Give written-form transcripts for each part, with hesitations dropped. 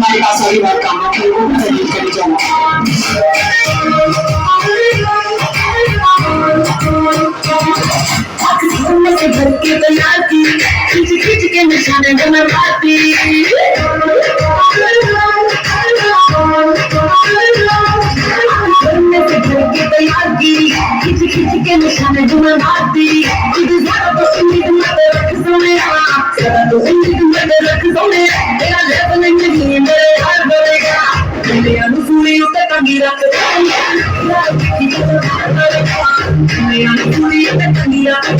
हमारे पास सही बात काम रखी वो भी तकलीफ करी जाना से भर के तैयार की खींच खींच के निशाने बनवाती तैयार की खींच खींच के निशाने बनवाती ज़रा तो उम्मीद मत रख सोने ज़रा तो उम्मीद मत रख सोने तेरा लेवल नहीं मेरे हार बढ़ेगा मेरे अनुसूरी उतर तंगी रख मेरे अनुसूरी उतर तंगी रख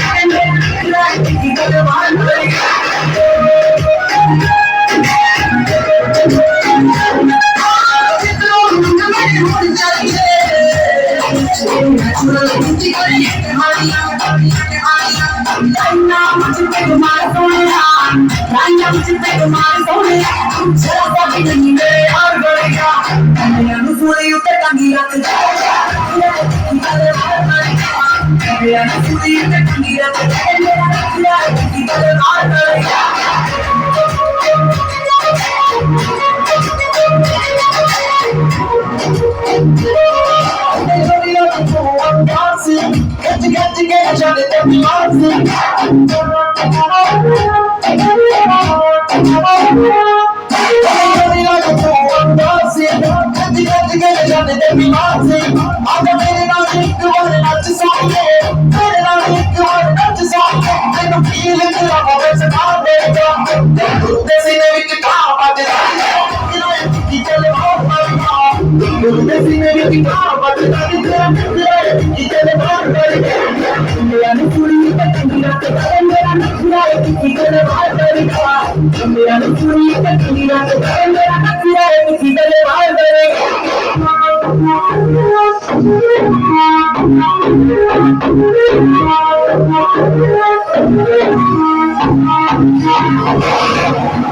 Thank you.